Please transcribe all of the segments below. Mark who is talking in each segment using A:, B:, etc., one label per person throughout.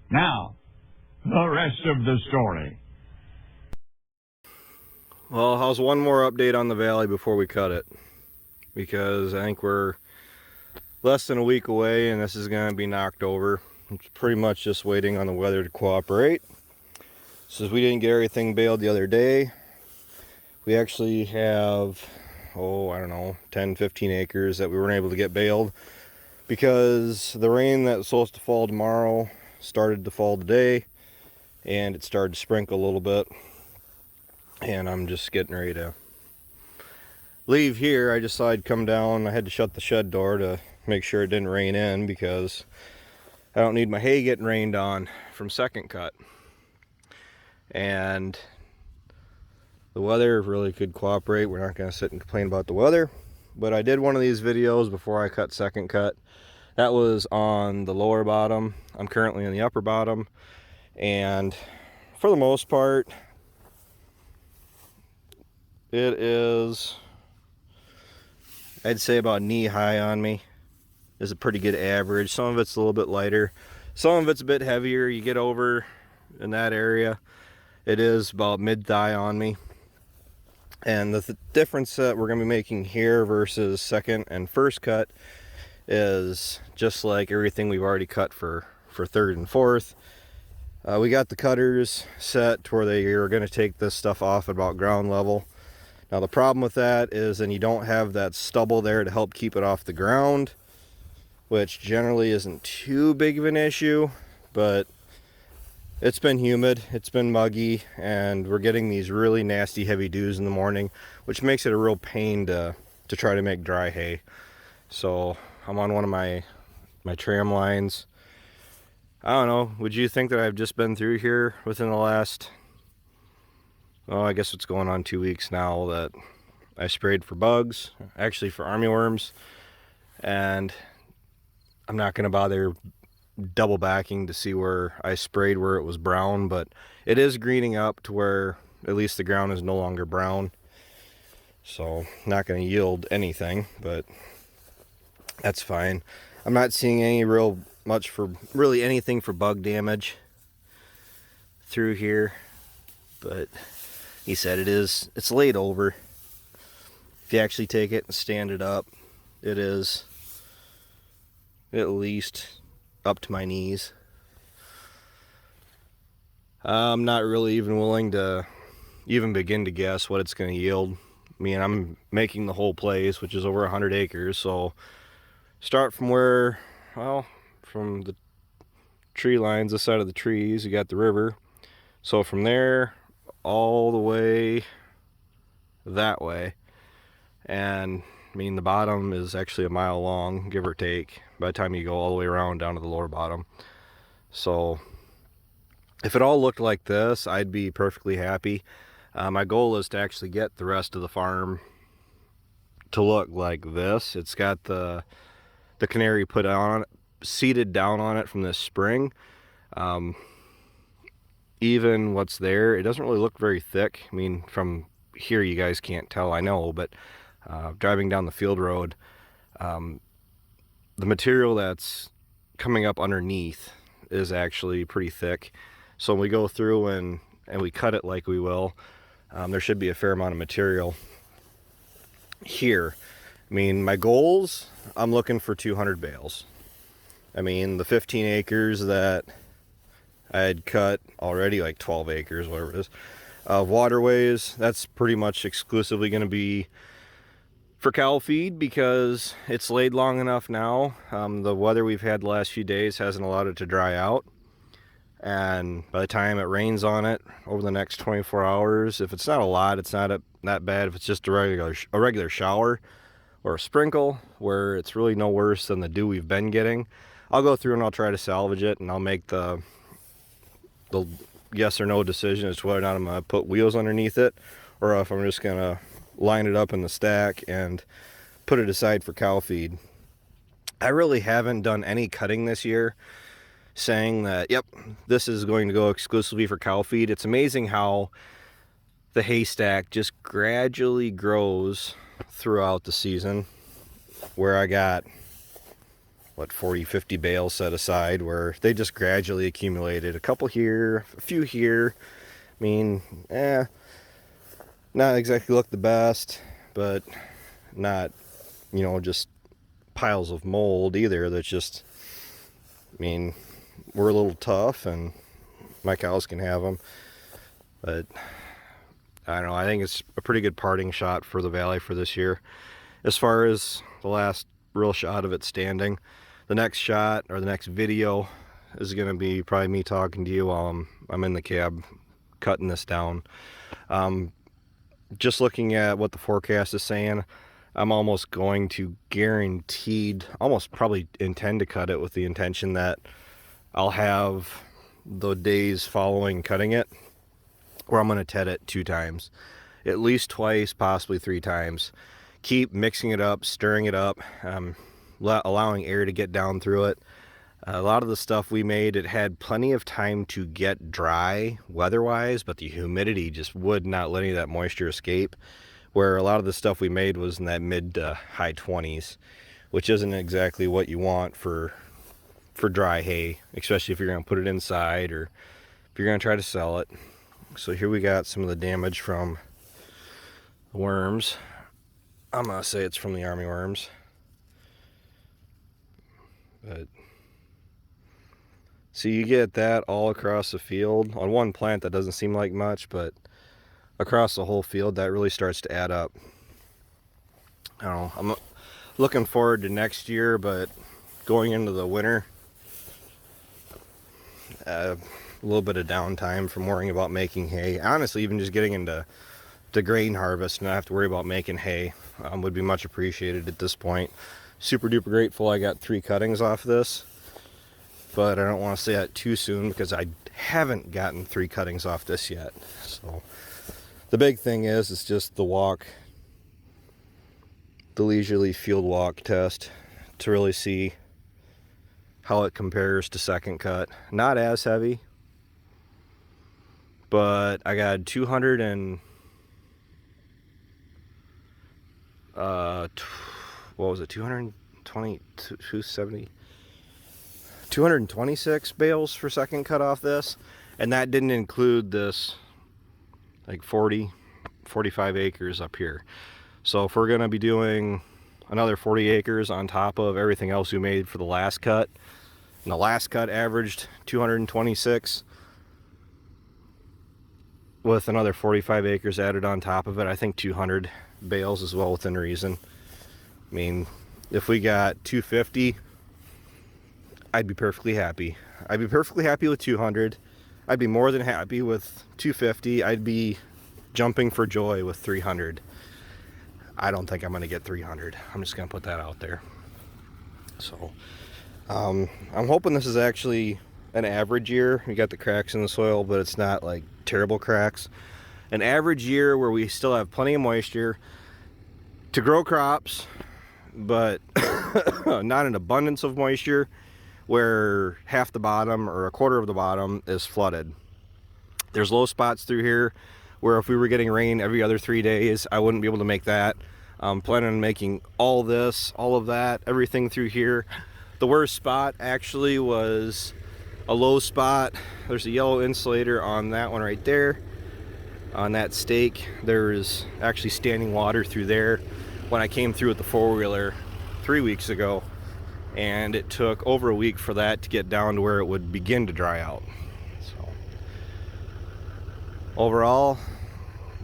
A: Now, the rest of the story.
B: Well, how's one more update on the valley before we cut it? Because I think we're less than a week away and this is going to be knocked over. It's pretty much just waiting on the weather to cooperate. Since we didn't get everything baled the other day, we actually have, I don't know, 10-15 acres that we weren't able to get baled because the rain that was supposed to fall tomorrow started to fall today, and it started to sprinkle a little bit, and I'm just getting ready to leave here. I just thought I'd come down. I had to shut the shed door to make sure it didn't rain in because I don't need my hay getting rained on from second cut. And the weather really could cooperate. We're not going to sit and complain about the weather, but I did one of these videos before I cut second cut. That was on the lower bottom. I'm currently in the upper bottom, and for the most part it is, I'd say about knee high on me is a pretty good average. Some of it's a little bit lighter, some of it's a bit heavier. You get over in that area, it is about mid-thigh on me. And the difference that we're going to be making here versus second and first cut is just like everything we've already cut for third and fourth. We got the cutters set to where they are going to take this stuff off at about ground level. Now the problem with that is then you don't have that stubble there to help keep it off the ground, which generally isn't too big of an issue, but it's been humid, it's been muggy, and we're getting these really nasty heavy dews in the morning, which makes it a real pain to try to make dry hay. So I'm on one of my tram lines. I don't know, would you think that I've just been through here within the last, I guess it's going on 2 weeks now, that I sprayed for bugs, actually for armyworms, and I'm not going to bother double backing to see where I sprayed where it was brown, but it is greening up to where at least the ground is no longer brown. So not going to yield anything, but that's fine. I'm not seeing any really anything for bug damage through here, but he said it's laid over. If you actually take it and stand it up, it is at least up to my knees. I'm not really even willing to even begin to guess what it's going to yield. I mean, I'm making the whole place, which is over 100 acres, so start from where, well, from the tree lines, this side of the trees, you got the river. So from there all the way that way, and I mean the bottom is actually a mile long, give or take, by the time you go all the way around down to the lower bottom. So if it all looked like this, I'd be perfectly happy. My goal is to actually get the rest of the farm to look like this. It's got the canary put on it, seeded down on it from this spring. Even what's there, it doesn't really look very thick. I mean, from here you guys can't tell, I know, but driving down the field road, the material that's coming up underneath is actually pretty thick. So when we go through and we cut it like we will, there should be a fair amount of material here. I mean, my goals, I'm looking for 200 bales. I mean, the 15 acres that I had cut already, like 12 acres, whatever it is, of waterways, that's pretty much exclusively going to be for cow feed because it's laid long enough now. The weather we've had the last few days hasn't allowed it to dry out, and by the time it rains on it over the next 24 hours, if it's not a lot, it's not that bad. If it's just a regular shower or a sprinkle where it's really no worse than the dew we've been getting, I'll go through and I'll try to salvage it, and I'll make the yes or no decision as to whether or not I'm going to put wheels underneath it or if I'm just going to line it up in the stack and put it aside for cow feed. I really haven't done any cutting this year saying that, yep, this is going to go exclusively for cow feed. It's amazing how the haystack just gradually grows throughout the season, where I got what, 40, 50 bales set aside, where they just gradually accumulated. A couple here, a few here. I mean, not exactly look the best, but not, you know, just piles of mold either. That's just, I mean, we're a little tough and my cows can have them, but I don't know. I think it's a pretty good parting shot for the valley for this year. As far as the last real shot of it standing, the next shot or the next video is going to be probably me talking to you while I'm in the cab cutting this down. Just looking at what the forecast is saying, I'm almost going to guaranteed, almost probably intend to cut it with the intention that I'll have the days following cutting it where I'm going to ted it 2 times, at least twice, possibly 3 times. Keep mixing it up, stirring it up, allowing air to get down through it. A lot of the stuff we made, it had plenty of time to get dry weather-wise, but the humidity just would not let any of that moisture escape, where a lot of the stuff we made was in that mid to high 20s, which isn't exactly what you want for dry hay, especially if you're going to put it inside or if you're going to try to sell it. So here we got some of the damage from the worms. I'm going to say it's from the army worms. But so you get that all across the field. On one plant that doesn't seem like much, but across the whole field that really starts to add up. I don't know, I'm looking forward to next year, but going into the winter, a little bit of downtime from worrying about making hay. Honestly, even just getting into grain harvest and not have to worry about making hay would be much appreciated at this point. Super duper grateful I got 3 cuttings off this, but I don't want to say that too soon because I haven't gotten 3 cuttings off this yet. So the big thing is it's just the walk, the leisurely field walk test to really see how it compares to second cut. Not as heavy, but I got 200 and what was it, 220, 270, 226 bales for second cut off this, and that didn't include this like 45 acres up here. So if we're gonna be doing another 40 acres on top of everything else we made for the last cut, and the last cut averaged 226 with another 45 acres added on top of it, I think 200 bales is well within reason. I mean, if we got 250, I'd be perfectly happy. I'd be perfectly happy with 200. I'd be more than happy with 250. I'd be jumping for joy with 300. I don't think I'm going to get 300. I'm just going to put that out there. So, I'm hoping this is actually an average year. We got the cracks in the soil, but it's not like terrible cracks. An average year where we still have plenty of moisture to grow crops, but not an abundance of moisture where half the bottom or a quarter of the bottom is flooded. There's low spots through here where if we were getting rain every other 3 days, I wouldn't be able to make that. I'm planning on making all this, all of that, everything through here. The worst spot actually was a low spot. There's a yellow insulator on that one right there. On that stake, there's actually standing water through there when I came through with the 4-wheeler 3 weeks ago, and it took over a week for that to get down to where it would begin to dry out. So overall,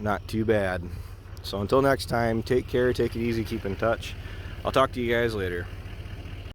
B: not too bad. So until next time, take care, take it easy, keep in touch. I'll talk to you guys later.